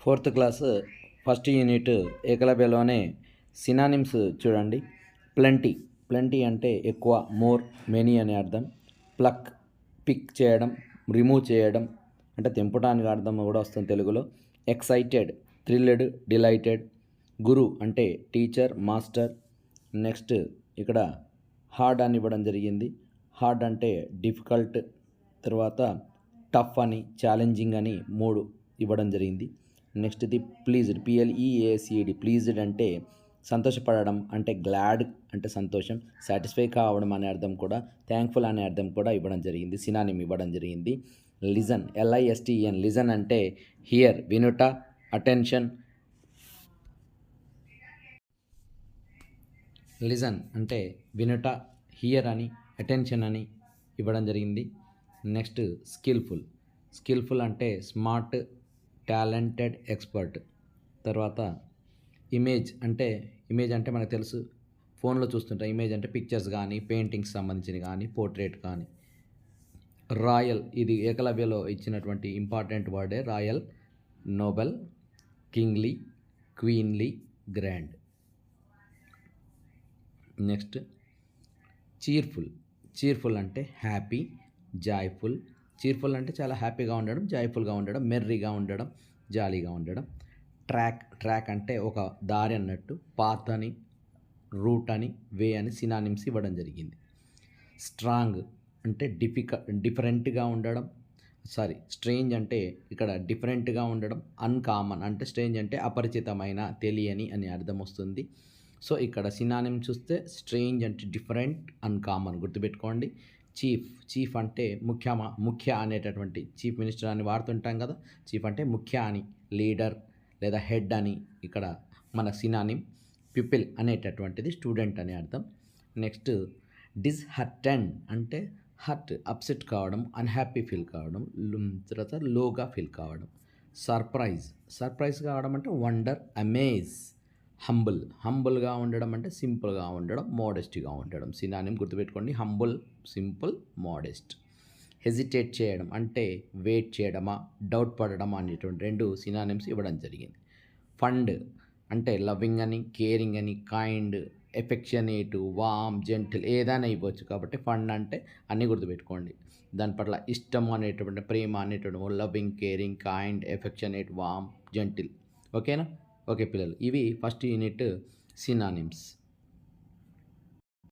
Fourth class first unit ఏకలవ్యలోనే synonyms చూడండి. Plenty అంటే ఎక్కువ, మోర్, మెనీ అనే అర్థం. ప్లక్ పిక్ చేయడం, రిమూవ్ చేయడం అంటే తెంపడానికి అర్థం కూడా వస్తుంది తెలుగులో. Excited thrilled, delighted. గురు అంటే టీచర్, మాస్టర్. నెక్స్ట్ ఇక్కడ హార్డ్ అని ఇవ్వడం జరిగింది. హార్డ్ అంటే డిఫికల్ట్. తర్వాత టఫ్ అని, ఛాలెంజింగ్ అని 3 ఇవ్వడం జరిగింది. నెక్స్ట్ ఇది ప్లీజ్డ్, పిఎల్ఈఏసిడి. ప్లీజ్డ్ అంటే సంతోషపడడం, అంటే గ్లాడ్ అంటే సంతోషం. సాటిస్ఫై కావడం అనే అర్థం కూడా, థ్యాంక్ఫుల్ అనే అర్థం కూడా ఇవ్వడం జరిగింది, సినానిమ్ ఇవ్వడం జరిగింది. Listen, LISTEN. లిజన్ అంటే హియర్ వినుట, అటెన్షన్. లిజన్ అంటే వినుట, హియర్ అని, అటెన్షన్ అని ఇవ్వడం జరిగింది. నెక్స్ట్ స్కిల్ఫుల్ అంటే స్మార్ట్, టాలెంటెడ్, ఎక్స్పర్ట్. తర్వాత ఇమేజ్ అంటే మనకు తెలుసు, ఫోన్లో చూస్తుంటాం. ఇమేజ్ అంటే పిక్చర్స్ కానీ, పెయింటింగ్స్ సంబంధించినవి కానీ, పోర్ట్రేట్ కానీ. రాయల్, ఇది ఏకలవ్యలో ఇచ్చినటువంటి ఇంపార్టెంట్ వర్డే. Royal, noble, kingly, queenly, grand. Next cheerful అంటే హ్యాపీ, జాయ్ఫుల్. చీర్ఫుల్ అంటే చాలా హ్యాపీగా ఉండడం, జాయ్ఫుల్గా ఉండడం, మెర్రీగా ఉండడం, జాలీగా ఉండడం. ట్రాక్ అంటే ఒక దారి అన్నట్టు. పాత్ అని, రూట్ అని, వే అని సినానిమ్స్ ఇవ్వడం జరిగింది. స్ట్రాంగ్ అంటే డిఫరెంట్గా ఉండడం. స్ట్రేంజ్ అంటే ఇక్కడ డిఫరెంట్గా ఉండడం. అన్కామన్ అంటే, స్ట్రేంజ్ అంటే అపరిచితమైన, తెలియని అని అర్థం వస్తుంది. సో ఇక్కడ సినానిమ్ చూస్తే స్ట్రేంజ్ అంటే డిఫరెంట్, అన్కామన్ గుర్తుపెట్టుకోండి. చీఫ్ అంటే ముఖ్య అనేటటువంటి, చీఫ్ మినిస్టర్ అని వాడుతుంటాం కదా. చీఫ్ అంటే ముఖ్య అని, లీడర్ లేదా హెడ్ అని ఇక్కడ మన సినానిమ్. పిపిల్ అనేటటువంటిది స్టూడెంట్ అని అర్థం. నెక్స్ట్ డిస్హర్టెండ్ అంటే హర్ట్, అప్సెట్ కావడం, అన్హ్యాపీ ఫీల్ కావడం. తర్వాత లోగా ఫీల్ కావడం. సర్ప్రైజ్ కావడం అంటే వండర్, అమేజ్. హంబుల్గా ఉండడం అంటే సింపుల్గా ఉండడం, మోడెస్ట్గా ఉండడం. సినానిమ్ గుర్తుపెట్టుకోండి, హంబుల్, సింపుల్, మోడెస్ట్. హెజిటేట్ చేయడం అంటే వెయిట్ చేయడమా, డౌట్ పడడమా అనేటువంటి 2 సినానిమ్స్ ఇవ్వడం జరిగింది. ఫండ్ అంటే లవింగ్ అని, కేరింగ్ అని, కైండ్, ఎఫెక్షనేట్, వామ్, జెంటిల్ ఏదైనా ఇవ్వచ్చు. కాబట్టి ఫండ్ అంటే అన్నీ గుర్తుపెట్టుకోండి. దాని పట్ల ఇష్టం అనేటువంటి, ప్రేమ అనేటువంటి, లవింగ్, కేరింగ్, కైండ్, ఎఫెక్షనేట్, వామ్, జెంటిల్. ఓకేనా? ఓకే పిల్లలు, ఇవి ఫస్ట్ యూనిట్ సినానిమ్స్.